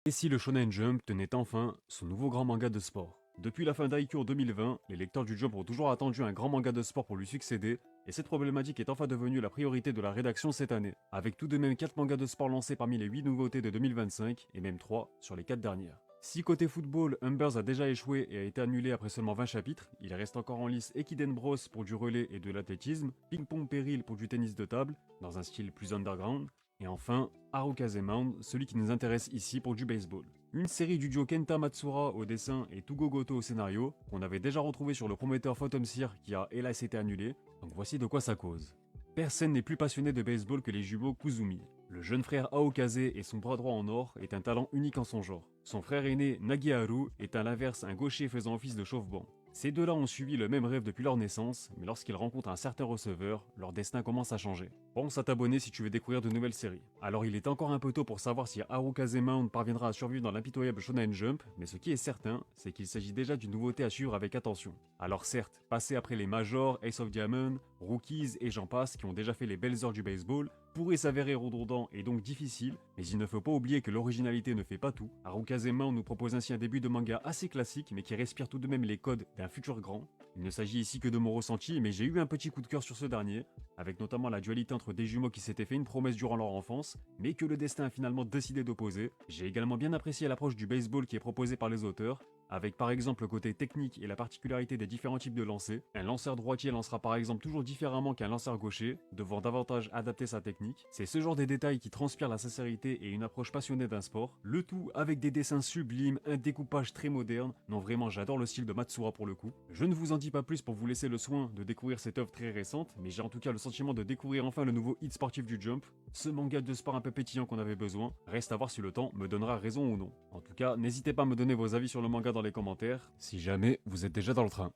Et si le Shonen Jump tenait enfin son nouveau grand manga de sport? Depuis la fin d'Haikyuu en 2020, les lecteurs du Jump ont toujours attendu un grand manga de sport pour lui succéder, et cette problématique est enfin devenue la priorité de la rédaction cette année, avec tout de même 4 mangas de sport lancés parmi les 8 nouveautés de 2025, et même 3 sur les 4 dernières. Si côté football, Humbers a déjà échoué et a été annulé après seulement 20 chapitres, il reste encore en lice Ekiden Bros pour du relais et de l'athlétisme, Ping Pong Peril pour du tennis de table, dans un style plus underground, et enfin, Harukaze Mound, celui qui nous intéresse ici pour du baseball. Une série du duo Kenta Matsura au dessin et Tugo Goto au scénario, qu'on avait déjà retrouvé sur le prometteur Phantom Seer qui a hélas été annulé, donc voici de quoi ça cause. Personne n'est plus passionné de baseball que les jumeaux Kuzumi. Le jeune frère Aokaze et son bras droit en or est un talent unique en son genre. Son frère aîné Nagiharu est à l'inverse un gaucher faisant office de chauffe-banc. Ces deux-là ont suivi le même rêve depuis leur naissance, mais lorsqu'ils rencontrent un certain receveur, leur destin commence à changer. Pense à t'abonner si tu veux découvrir de nouvelles séries. Alors il est encore un peu tôt pour savoir si Harukaze Mound parviendra à survivre dans l'impitoyable Shonen Jump, mais ce qui est certain, c'est qu'il s'agit déjà d'une nouveauté à suivre avec attention. Alors certes, passer après les Majors, Ace of Diamond, Rookies et j'en passe qui ont déjà fait les belles heures du baseball, pourrait s'avérer redondant et donc difficile, mais il ne faut pas oublier que l'originalité ne fait pas tout. Harukaze Mound nous propose ainsi un début de manga assez classique mais qui respire tout de même les codes d'un futur grand. Il ne s'agit ici que de mon ressenti, mais j'ai eu un petit coup de cœur sur ce dernier, avec notamment la dualité entre des jumeaux qui s'étaient fait une promesse durant leur enfance, mais que le destin a finalement décidé d'opposer. J'ai également bien apprécié l'approche du baseball qui est proposée par les auteurs, avec par exemple le côté technique et la particularité des différents types de lancers. Un lanceur droitier lancera par exemple toujours différemment qu'un lanceur gaucher, devant davantage adapter sa technique. C'est ce genre de détails qui transpirent la sincérité et une approche passionnée d'un sport, le tout avec des dessins sublimes, un découpage très moderne. Non vraiment j'adore le style de Matsura pour le coup. Je ne vous en dis pas plus pour vous laisser le soin de découvrir cette œuvre très récente, mais j'ai en tout cas le sentiment de découvrir enfin le nouveau hit sportif du Jump, ce manga de sport un peu pétillant qu'on avait besoin. Reste à voir si le temps me donnera raison ou non. En tout cas, n'hésitez pas à me donner vos avis sur le manga dans les commentaires, si jamais vous êtes déjà dans le train.